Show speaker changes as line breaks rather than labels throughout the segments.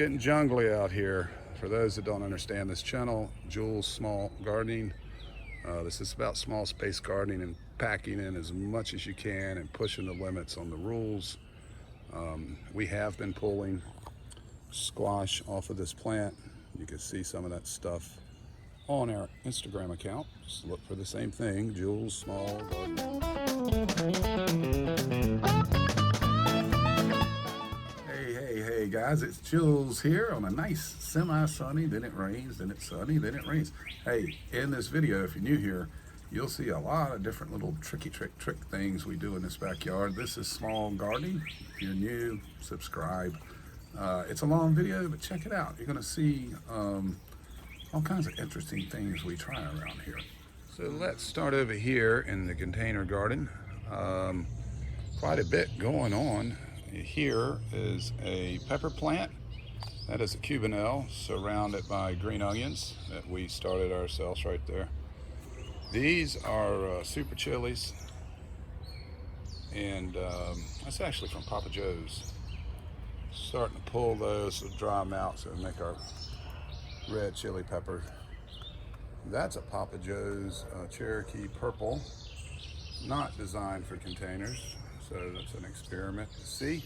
Getting jungly out here. For those that don't understand this channel, Jules Small Gardening. This is about small space gardening and packing in as much as you can and pushing the limits on the rules. We have been pulling squash off of this plant. You can see some of that stuff on our Instagram account. Just look for the same thing, Jules Small Gardening. Hey guys, it's Jules here on a nice semi-sunny, then it rains, then it's sunny, then it rains. Hey, in this video, if you're new here, you'll see a lot of different little trick things we do in this backyard. This is small gardening. If you're new, subscribe. It's a long video, but check it out. You're gonna see all kinds of interesting things we try around here. So let's start over here in the container garden. Quite a bit going on. Here is a pepper plant. That is a cubanelle surrounded by green onions that we started ourselves right there. These are super chilies, and that's actually from Papa Joe's. Starting to pull those to dry them out so we make our red chili pepper. That's a Papa Joe's Cherokee purple, not designed for containers. So that's an experiment to see.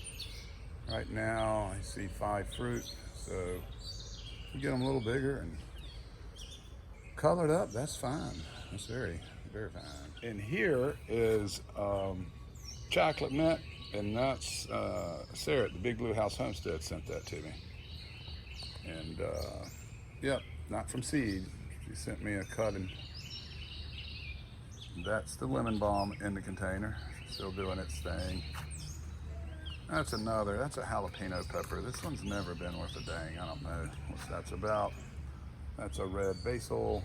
Right now I see 5 fruit, so we get them a little bigger and colored up, that's fine. That's very fine. And here is chocolate mint, and that's Sarah at the Big Blue House Homestead sent that to me. And yep, not from seed. She sent me a cutting. That's the lemon balm in the container, still doing its thing. That's a jalapeno pepper. This one's never been worth a dang. I don't know what that's about. That's a red basil.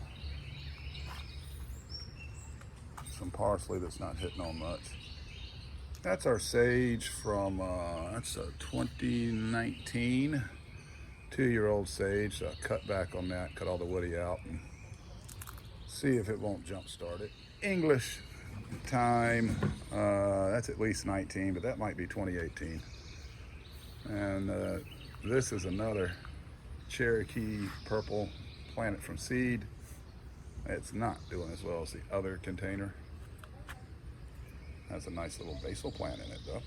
Some parsley that's not hitting on much. That's our sage from, that's a 2019 2-year-old sage. So I cut back on that, cut all the woody out, and see if it won't jump start it. English time, that's at least 19, but that might be 2018. And this is another Cherokee purple, planted from seed. It's not doing as well as the other container. Has a nice little basil plant in it though.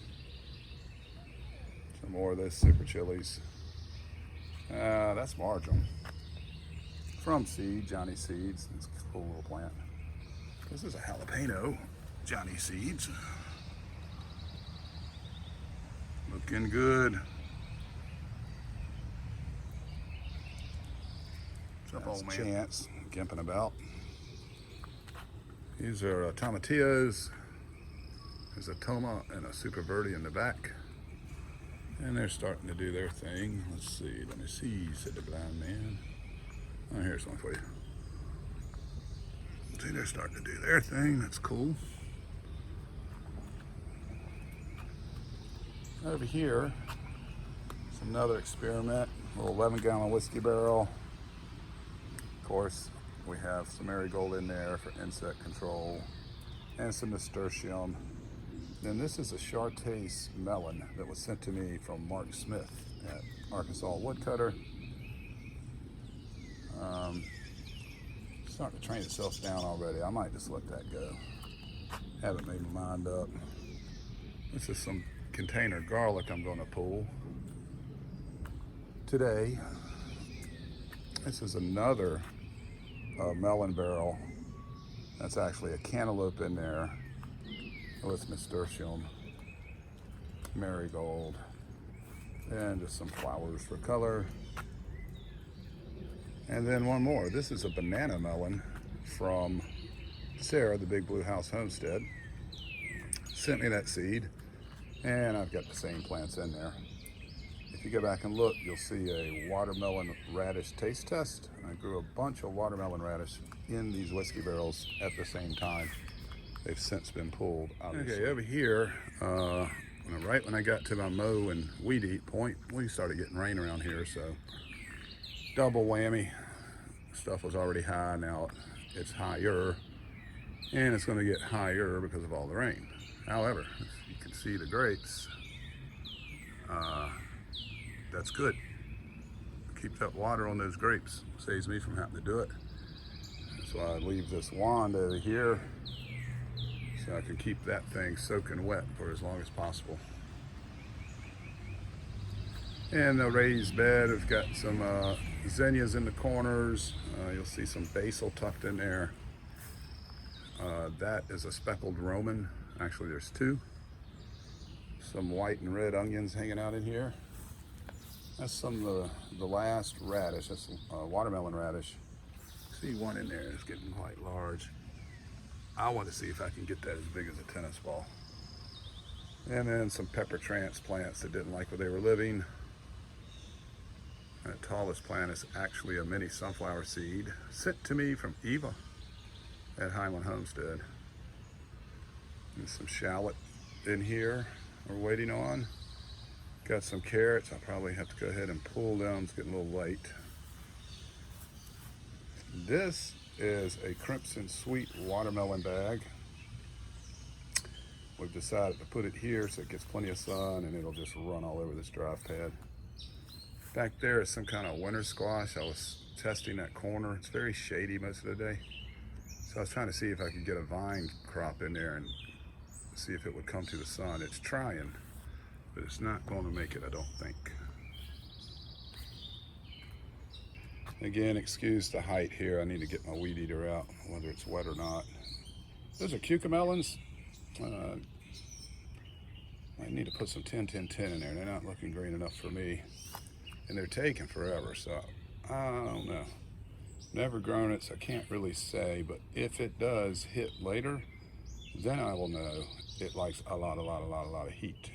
Some more of this super chilies. That's marjoram from seed, Johnny Seeds. It's a cool little plant. This is a jalapeno, Johnny Seeds. Looking good. What's up, old man? Chance, gimping about. These are tomatillos. There's a toma and a super verde in the back. And they're starting to do their thing. Let's see, let me see, said the blind man. Oh, here's one for you. See, they're starting to do their thing. That's cool. Over here, it's another experiment. A little 11-gallon whiskey barrel. Of course, we have some marigold in there for insect control and some nasturtium. Then this is a Chartreuse melon that was sent to me from Mark Smith at Arkansas Woodcutter. Starting to train itself down already. I might just let that go. Haven't made my mind up. This is some container garlic I'm going to pull today. This is another melon barrel. That's actually a cantaloupe in there with nasturtium, marigold, and just some flowers for color. And then one more. This is a banana melon from Sarah, the Big Blue House Homestead. Sent me that seed, and I've got the same plants in there. If you go back and look, you'll see a watermelon radish taste test. I grew a bunch of watermelon radish in these whiskey barrels at the same time. They've since been pulled, obviously. Okay, over here, right when I got to my mow and weed eat point, we started getting rain around here, so double whammy. Stuff was already high, now it's higher, and it's going to get higher because of all the rain. However, you can see the grapes. That's good. keep that water on those grapes. Saves me from having to do it. That's why I leave this wand over here so I can keep that thing soaking wet for as long as possible. And the raised bed has got some zinnias in the corners. You'll see some basil tucked in there. That is a speckled Roman. Actually, there's two. Some white and red onions hanging out in here. That's some of the last radish. That's watermelon radish. See one in there is getting quite large. I want to see if I can get that as big as a tennis ball. And then some pepper transplants that didn't like where they were living. That tallest plant is actually a mini sunflower seed sent to me from Eva at Highland Homestead. And some shallot in here we're waiting on. Got some carrots. I'll probably have to go ahead and pull them. It's getting a little late. This is a Clemson sweet watermelon bag. We've decided to put it here so it gets plenty of sun and it'll just run all over this drive pad. Back there is some kind of winter squash. I was testing that corner. It's very shady most of the day. So I was trying to see if I could get a vine crop in there and see if it would come to the sun. It's trying, but it's not going to make it, I don't think. Again, excuse the height here. I need to get my weed eater out, whether it's wet or not. Those are cucamelons. I need to put some 10-10-10 in there. They're not looking green enough for me. And they're taking forever, so I don't know. Never grown it, so I can't really say, but if it does hit later, then I will know it likes a lot of heat.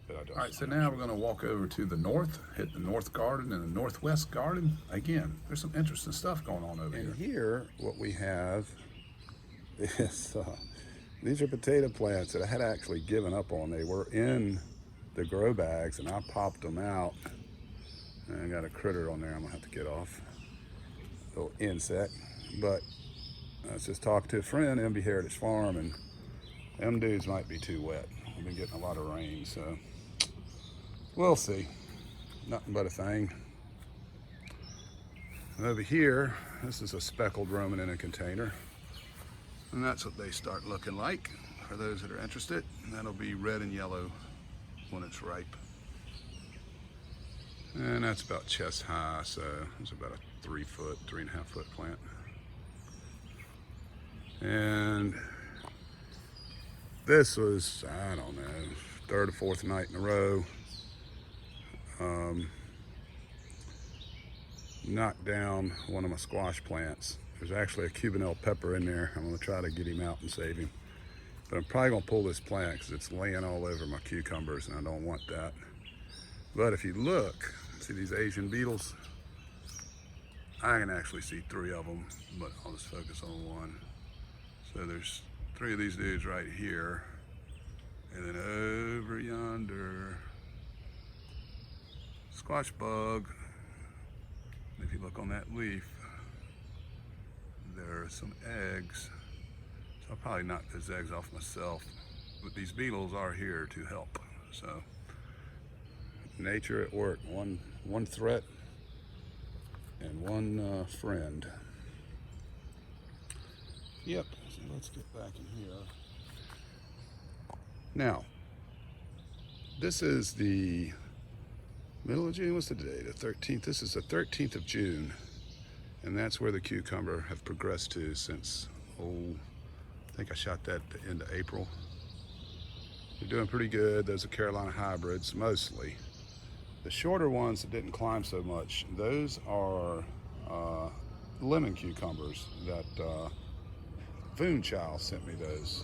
All right, so now we're going to walk over to the north, hit the north garden and the northwest garden. Again, there's some interesting stuff going on over here. And here, what we have is, these are potato plants that I had actually given up on. They were in the grow bags, and I popped them out. And I got a critter on there I'm going to have to get off. A little insect. But I was just talking to a friend, MB Heritage Farm, and them dudes might be too wet. We've been getting a lot of rain, so we'll see. Nothing but a thing. And over here, this is a speckled Roman in a container. And that's what they start looking like for those that are interested. And that'll be red and yellow when it's ripe. And that's about chest high, so it's about a 3.5 foot plant. And this was, I don't know, third or fourth night in a row. Knocked down one of my squash plants. There's actually a Cubanelle pepper in there. I'm gonna try to get him out and save him. But I'm probably gonna pull this plant because it's laying all over my cucumbers and I don't want that. But if you look, see these Asian beetles? I can actually see 3 of them, but I'll just focus on one. So there's 3 of these dudes right here. And then over yonder, squash bug. If you look on that leaf, there are some eggs. So I'll probably knock those eggs off myself. But these beetles are here to help. So nature at work, one threat and one friend. Yep, so let's get back in here. Now, this is the middle of June. What's the day? The 13th. This is the 13th of June, and that's where the cucumber have progressed to since, I think I shot that at the end of April. They're doing pretty good. Those are Carolina hybrids, mostly. The shorter ones that didn't climb so much, those are lemon cucumbers that Voon Child sent me those.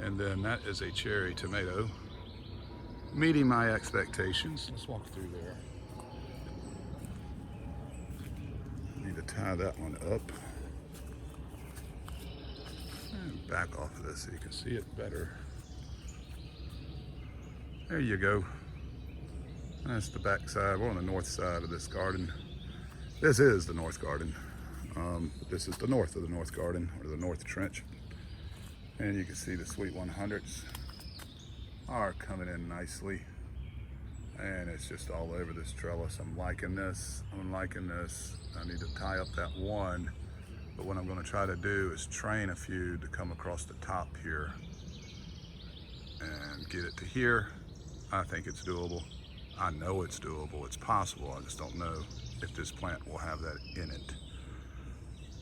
And then that is a cherry tomato, meeting my expectations. Let's walk through there. Need to tie that one up. And back off of this so you can see it better. There you go. That's the back side. We're on the north side of this garden. This is the north garden. This is the north of the north garden, or the north trench. And you can see the sweet 100s are coming in nicely. and it's just all over this trellis. I'm liking this. I'm liking this. I need to tie up that one, but what I'm going to try to do is train a few to come across the top here and get it to here. I think it's doable. I know it's doable. It's possible. I just don't know if this plant will have that in it.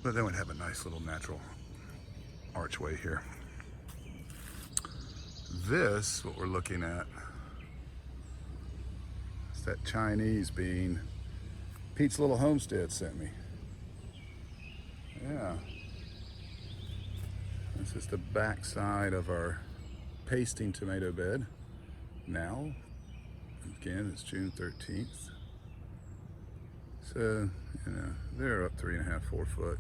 But then we'd have a nice little natural archway here. This, what we're looking at, is that Chinese bean Pete's Little Homestead sent me. Yeah. This is the back side of our pasting tomato bed. Now, again, it's June 13th. So, you know, they're up 3.5, 4 foot.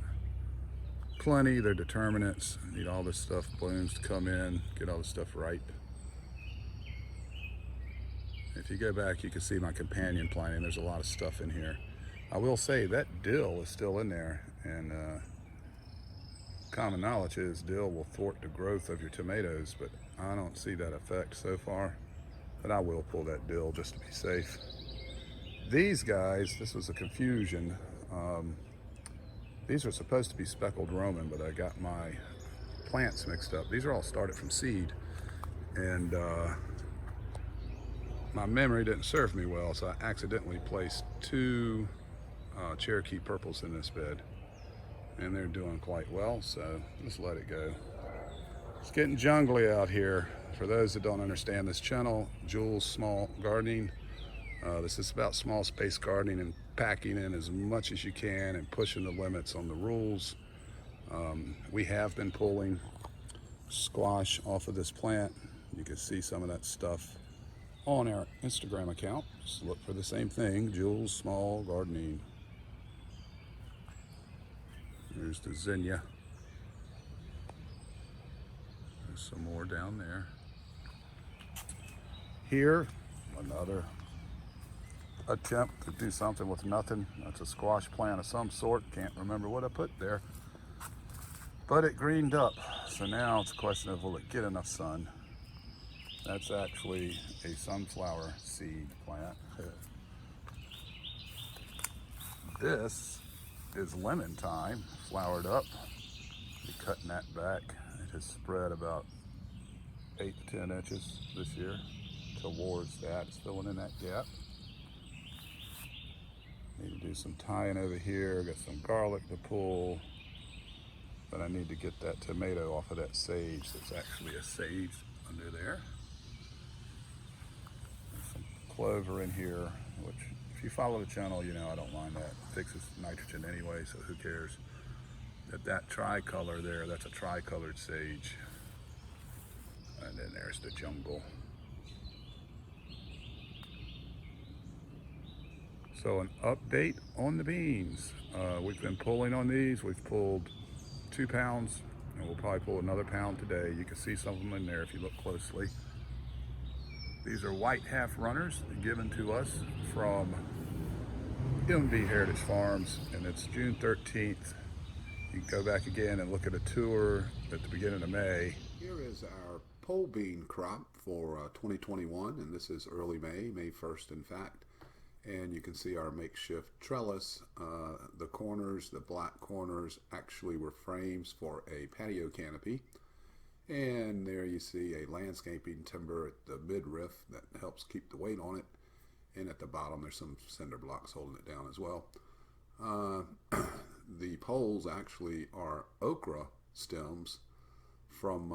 Plenty, they're determinants. Need all this stuff, blooms to come in, get all this stuff ripe. If you go back, you can see my companion planting. There's a lot of stuff in here. I will say that dill is still in there, and common knowledge is dill will thwart the growth of your tomatoes, but I don't see that effect so far. But I will pull that dill just to be safe. These guys, this was a confusion. These are supposed to be speckled Roman, but I got my plants mixed up. These are all started from seed, and my memory didn't serve me well, so I accidentally placed 2 Cherokee purples in this bed, and they're doing quite well, so just let it go. It's getting jungly out here. For those that don't understand this channel, Jules Small Gardening, this is about small space gardening and packing in as much as you can and pushing the limits on the rules. We have been pulling squash off of this plant. You can see some of that stuff on our Instagram account. Just look for the same thing, Jules Small Gardening. There's the zinnia. There's some more down there. Here, another attempt to do something with nothing. That's a squash plant of some sort. Can't remember what I put there. But it greened up. So now it's a question of, will it get enough sun? That's actually a sunflower seed plant. This is lemon thyme, flowered up. We're cutting that back. It has spread about 8 to 10 inches this year towards that. It's filling in that gap. Need to do some tying over here. Got some garlic to pull, but I need to get that tomato off of that sage. There's actually a sage under there. There's some clover in here, which if you follow the channel, you know I don't mind that. It fixes nitrogen anyway, so who cares? That tricolor there, that's a tricolored sage. And then there's the jungle. So an update on the beans. We've been pulling on these. We've pulled 2 pounds, and we'll probably pull another pound today. You can see some of them in there if you look closely. These are white half runners given to us from MV Heritage Farms, and it's June 13th. You can go back again and look at a tour at the beginning of May. Here is our pole bean crop for 2021, and this is early May, May 1st in fact. And you can see our makeshift trellis. The corners, the black corners, actually were frames for a patio canopy. And there you see a landscaping timber at the midriff that helps keep the weight on it. And at the bottom there's some cinder blocks holding it down as well. The poles actually are okra stems from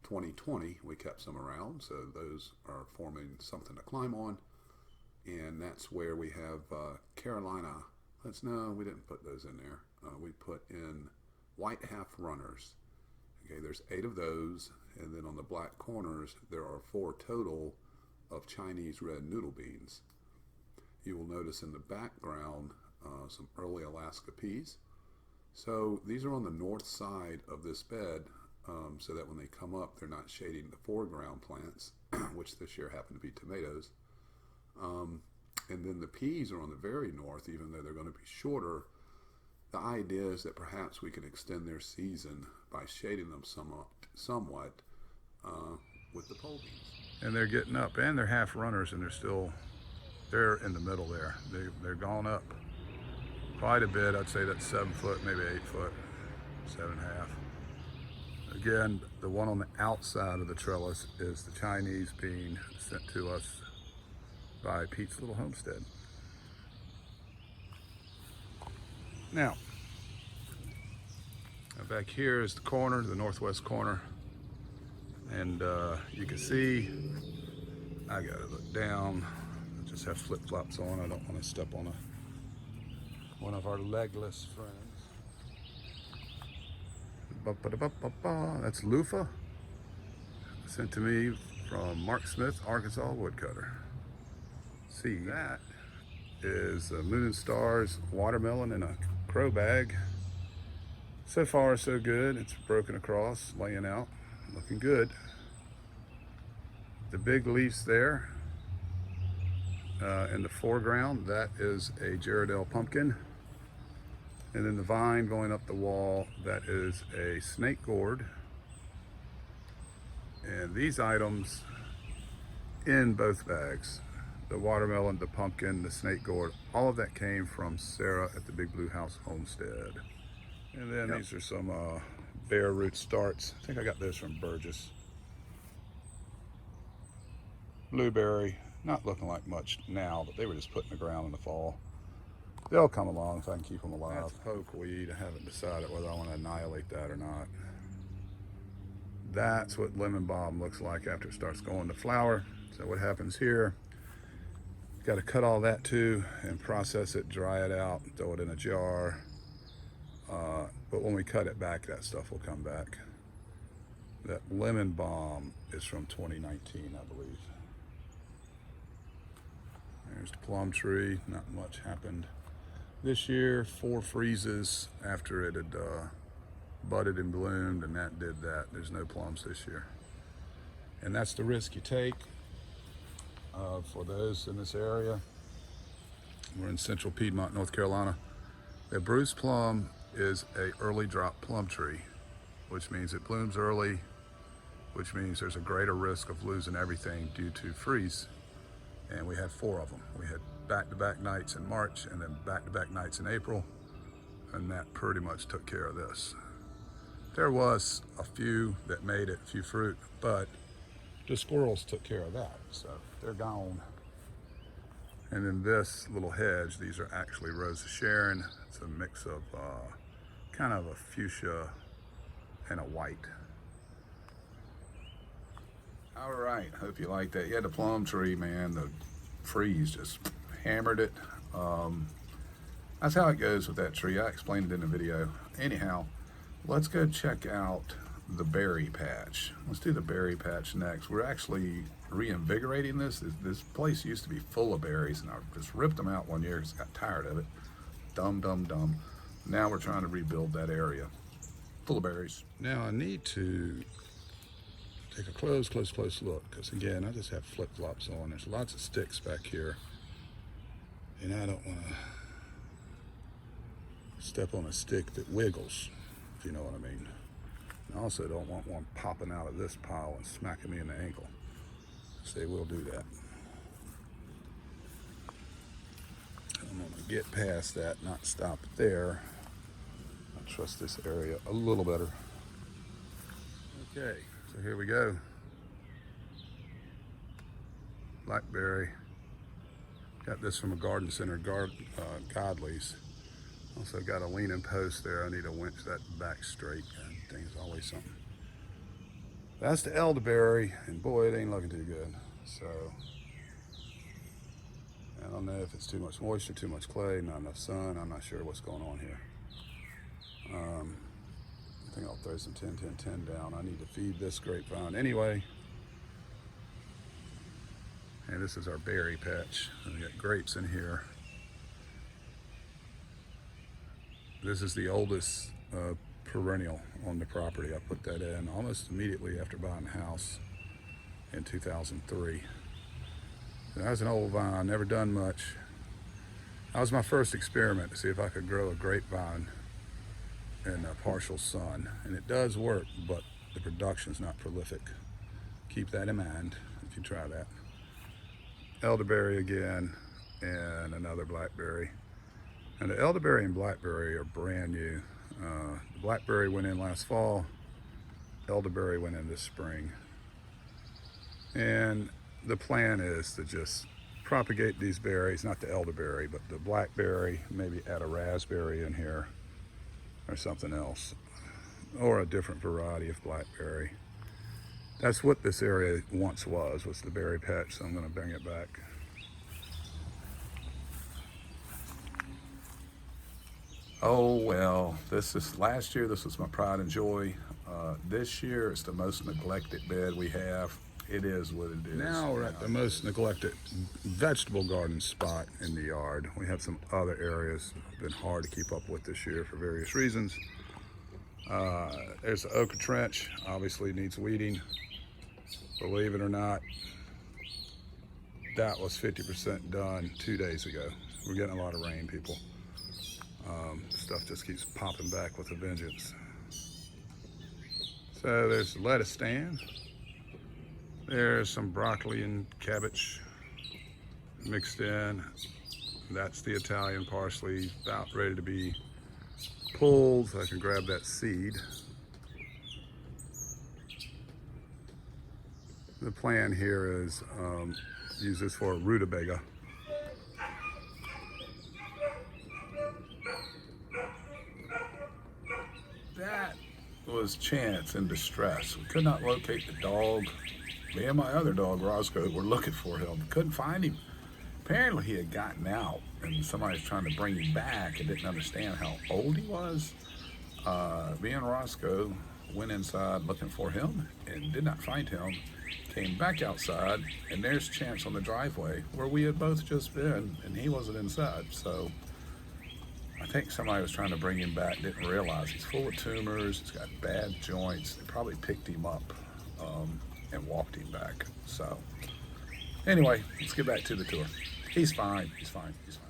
2020. We kept some around, so those are forming something to climb on. And that's where we have Carolina. No, we didn't put those in there. We put in white half runners. Okay, there's 8 of those, and then on the black corners there are 4 total of Chinese red noodle beans. You will notice in the background some early Alaska peas. So these are on the north side of this bed, so that when they come up they're not shading the foreground plants, which this year happen to be tomatoes. And then the peas are on the very north, even though they're going to be shorter. The idea is that perhaps we can extend their season by shading them somewhat with the pole beans. And they're getting up, and they're half runners, and they're still they're in the middle there. They're gone up quite a bit. I'd say that's 7 foot, maybe 8 foot, 7.5. Again, the one on the outside of the trellis is the Chinese bean sent to us by Pete's Little Homestead. Now, back here is the corner, the northwest corner. And you can see, I gotta look down. I just have flip-flops on. I don't want to step on one of our legless friends. That's loofah, sent to me from Mark Smith, Arkansas woodcutter. See, that is Moon and Stars watermelon in a crow bag. So far, so good. It's broken across, laying out, looking good. The big leaves there in the foreground, that is a Gerardelle pumpkin. And then the vine going up the wall, that is a snake gourd. And these items in both bags, the watermelon, the pumpkin, the snake gourd, all of that came from Sarah at the Big Blue House Homestead. And then these are some bare root starts. I think I got those from Burgess. Blueberry, not looking like much now, but they were just put in the ground in the fall. They'll come along if I can keep them alive. That's pokeweed. I haven't decided whether I want to annihilate that or not. That's what lemon balm looks like after it starts going to flower. So what happens here, got to cut all that too and process it, dry it out, throw it in a jar. But when we cut it back, that stuff will come back. That lemon balm is from 2019, I believe. There's the plum tree. Not much happened this year. 4 freezes after it had budded and bloomed, and that did that. There's no plums this year. And that's the risk you take for those in this area. We're in central Piedmont, North Carolina. The Bruce plum is a early drop plum tree, which means it blooms early, which means there's a greater risk of losing everything due to freeze. And we had 4 of them. We had back-to-back nights in March and then back-to-back nights in April, and that pretty much took care of this. There was a few that made it, a few fruit, but the squirrels took care of that, so they're gone. And then this little hedge, these are actually Rose of Sharon. It's a mix of kind of a fuchsia and a white. All right, hope you like that. Yeah, the plum tree, man, the freeze just hammered it. That's how it goes with that tree. I explained it in the video. Anyhow, let's go check out the berry patch. Let's do the berry patch next. We're actually reinvigorating this. This place used to be full of berries, and I just ripped them out one year because I got tired of it. Dumb. Now we're trying to rebuild that area. Full of berries. Now I need to take a close look, because again, I just have flip-flops on. There's lots of sticks back here, and I don't want to step on a stick that wiggles, if you know what I mean. I also don't want one popping out of this pile and smacking me in the ankle. So we'll do that. I'm gonna get past that, not stop there. I trust this area a little better. Okay, so here we go. Blackberry. Got this from a garden center, Godley's. Also got a leaning post there. I need to winch that back straight. God, thing's always something. That's the elderberry, and boy, it ain't looking too good. So I don't know if it's too much moisture, too much clay, not enough sun. I'm not sure what's going on here. I think I'll throw some 10-10-10 down. I need to feed this grapevine anyway. And this is our berry patch. We got grapes in here. This is the oldest perennial on the property. I put that in almost immediately after buying the house in 2003. That was an old vine, never done much. That was my first experiment to see if I could grow a grapevine in partial sun. And it does work, but the production's not prolific. Keep that in mind if you try that. Elderberry again, and another blackberry. And the elderberry and blackberry are brand new. The blackberry went in last fall, elderberry went in this spring. And the plan is to just propagate these berries, not the elderberry, but the blackberry, maybe add a raspberry in here or something else, or a different variety of blackberry. That's what this area once was the berry patch, so I'm going to bring it back. Oh well, last year this was my pride and joy. This year it's the most neglected bed we have. It is what it is. Now we're at the most neglected vegetable garden spot in the yard. We have some other areas that have been hard to keep up with this year for various reasons. There's the Okra trench, obviously needs weeding. Believe it or not, that was 50% done 2 days ago. We're getting a lot of rain, people. Stuff just keeps popping back with a vengeance. So there's the lettuce stand. There's some broccoli and cabbage mixed in. That's the Italian parsley, about ready to be pulled, so I can grab that seed. The plan here is use this for a rutabaga. That was Chance in distress. We could not locate the dog. Me and my other dog, Roscoe, were looking for him. Couldn't find him. Apparently he had gotten out and somebody was trying to bring him back and didn't understand how old he was. Me and Roscoe went inside looking for him and did not find him. Came back outside and there's Chance on the driveway where we had both just been, and he wasn't inside. So I think somebody was trying to bring him back, didn't realize he's full of tumors, he's got bad joints. They probably picked him up and walked him back. So anyway, let's get back to the tour. He's fine, he's fine, he's fine.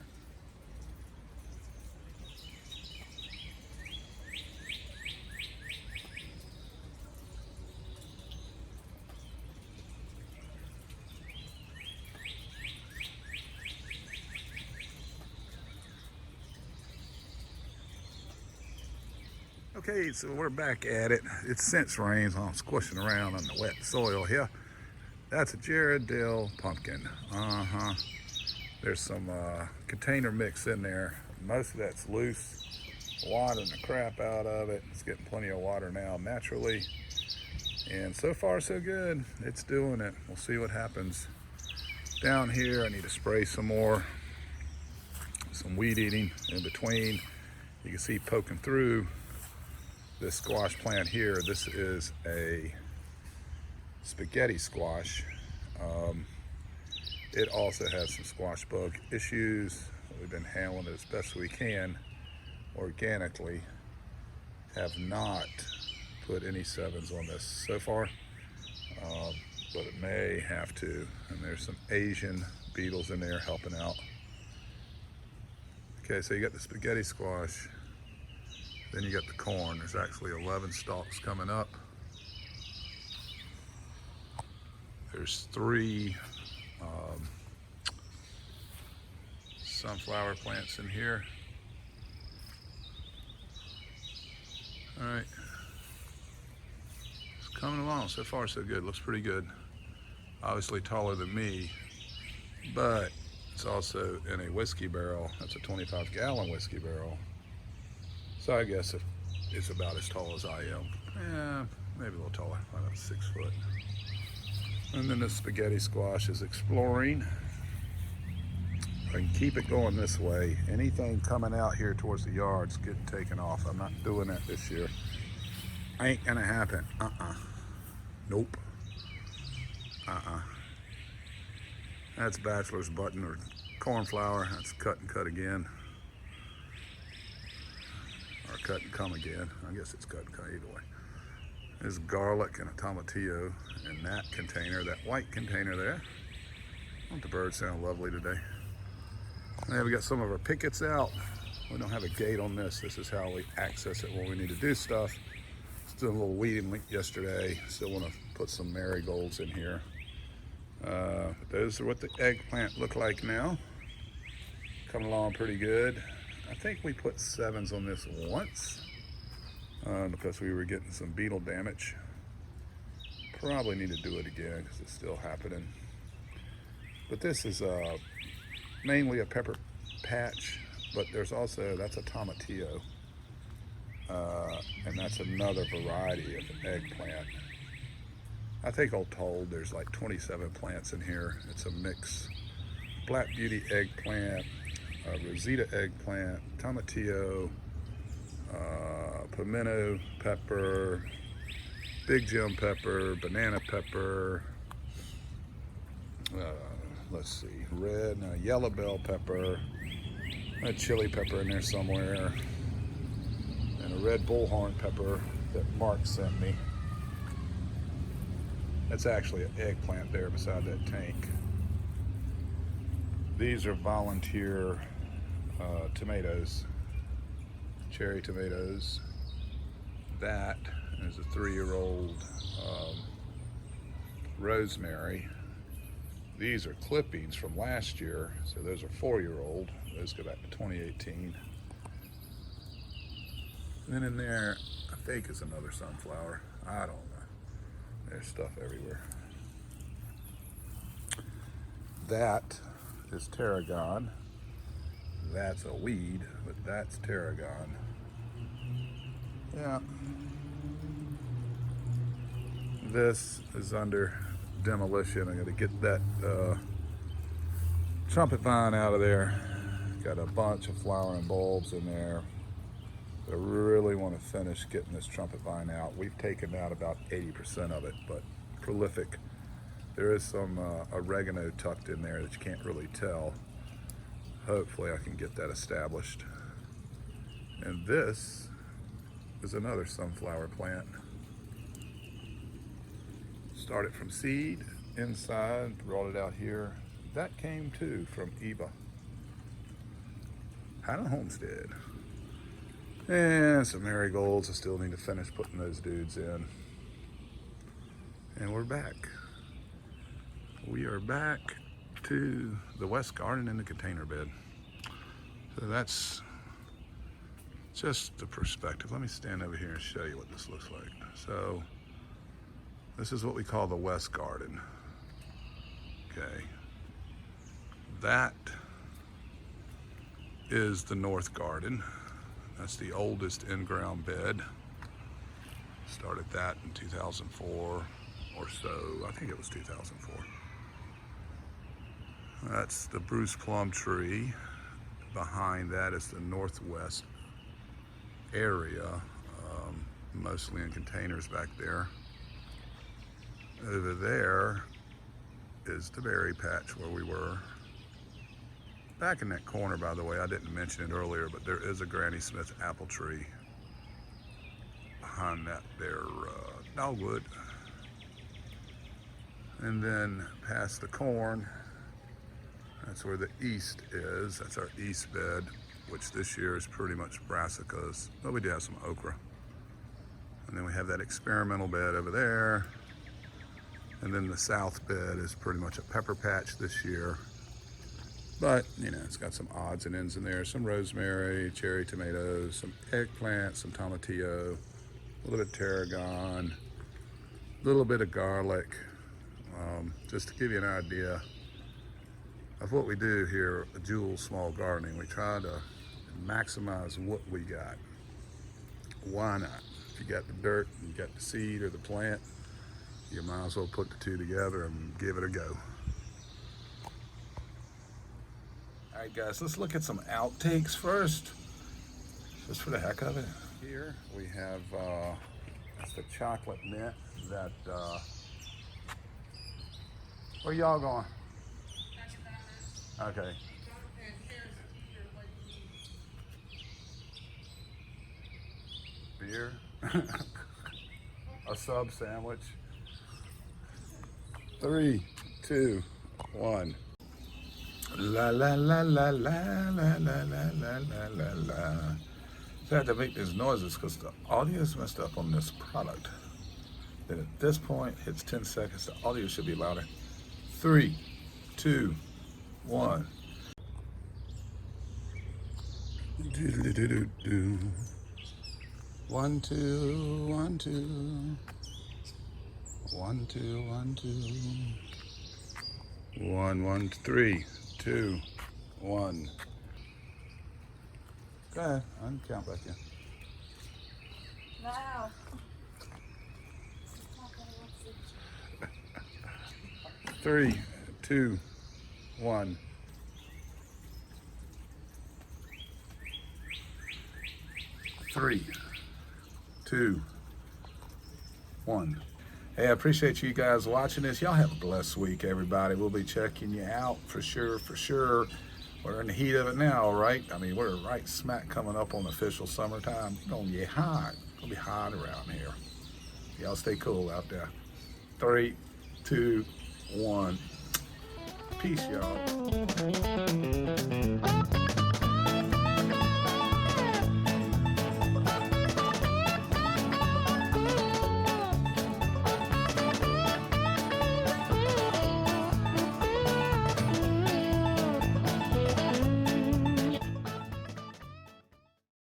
Okay, so we're back at it. It's since rains, I'm squishing around on the wet soil here. That's a Cherokee pumpkin. There's some container mix in there. Most of that's loose. Watering the crap out of it. It's getting plenty of water now naturally. And so far so good. It's doing it. We'll see what happens. Down here I need to spray some more. Some weed eating in between. You can see poking through this squash plant here. This is a spaghetti squash. It also has some squash bug issues. We've been handling it as best we can organically. Have not put any sevens on this so far, but it may have to. And there's some Asian beetles in there helping out. Okay, so you got the spaghetti squash. Then you got the corn. There's actually 11 stalks coming up. There's 3 sunflower plants in here. All right, it's coming along. So far so good. Looks pretty good. Obviously taller than me, but it's also in a whiskey barrel. That's a 25-gallon whiskey barrel. So I guess it's about as tall as I am. Yeah, maybe a little taller, about 6 foot. And then the spaghetti squash is exploring. I can keep it going this way. Anything coming out here towards the yard's getting taken off. I'm not doing that this year. Ain't gonna happen. Nope. That's bachelor's button or cornflower. That's cut and cut again. Or cut and come again. I guess it's cut and cut either way. There's garlic and a tomatillo in that container, that white container there. Don't the birds sound lovely today? And we got some of our pickets out. We don't have a gate on this. This is how we access it when we need to do stuff. Just doing a little weeding yesterday. Still want to put some marigolds in here. But those are what the eggplant look like now. coming along pretty good. I think we put 7s on this once because we were getting some beetle damage. Probably need to do it again because it's still happening. But this is mainly a pepper patch, but there's also, that's a tomatillo. And that's another variety of eggplant. I think all told there's like 27 plants in here. It's a mix. Black Beauty eggplant, Rosita eggplant, tomatillo, pimento pepper, Big Jim pepper, banana pepper, let's see, red, yellow bell pepper, a chili pepper in there somewhere, and a red bullhorn pepper that Mark sent me. That's actually an eggplant there beside that tank. These are volunteer tomatoes, cherry tomatoes. That is a 3-year-old rosemary. These are clippings from last year, so those are 4-year-old. Those go back to 2018. And then in there, I think is another sunflower. I don't know. There's stuff everywhere. That is tarragon. That's a weed, but that's tarragon. Yeah. This is under demolition. I'm going to get that trumpet vine out of there. Got a bunch of flowering bulbs in there. I really want to finish getting this trumpet vine out. We've taken out about 80% of it, but prolific. There is some oregano tucked in there that you can't really tell. Hopefully I can get that established. And this is another sunflower plant. Started from seed inside, brought it out here. That came too from Eva. Had a homestead. And some marigolds. I still need to finish putting those dudes in. And we're back. We are back to the West Garden in the container bed. So that's just the perspective. Let me stand over here and show you what this looks like. So this is what we call the West Garden. Okay. That is the North Garden. That's the oldest in-ground bed. Started that in 2004 or so. I think it was 2004. That's the Bruce plum tree. Behind that is the northwest area, mostly in containers back there. Over there is the berry patch where we were. Back in that corner, by the way, I didn't mention it earlier, but there is a Granny Smith apple tree behind that there dogwood. And then past the corn, that's where the east is. That's our east bed, which this year is pretty much brassicas, but we do have some okra. And then we have that experimental bed over there. And then the south bed is pretty much a pepper patch this year. But, you know, it's got some odds and ends in there. Some rosemary, cherry tomatoes, some eggplant, some tomatillo, a little bit of tarragon, a little bit of garlic. Just to give you an idea of what we do here at Jules Small Gardening. We try to maximize what we got. Why not? If you got the dirt, you got the seed or the plant, you might as well put the two together and give it a go. All right, guys, let's look at some outtakes first, just for the heck of it. Here we have that's the chocolate mint that, where y'all going? Okay. Beer, a sub sandwich. 3, 2, 1. La la la la la la la la la la la. So I had to make these noises because the audio is messed up on this product. Then at this point, it's 10 seconds. The audio should be louder. 3, 2, 1. Do-do-do-do-do. 1, 2, 1, 2. 1, 2, 1, 2. 1, 1, 3, 2, 1. Go ahead. I can count back in.
Wow.
3, 2, 1. 3, 2, 1. Hey, I appreciate you guys watching this. Y'all have a blessed week, everybody. We'll be checking you out for sure, for sure. We're in the heat of it now, right? I mean, we're right smack coming up on the official summertime. It's gonna get hot. It's gonna be hot around here. Y'all stay cool out there. 3, 2, 1. Peace, y'all.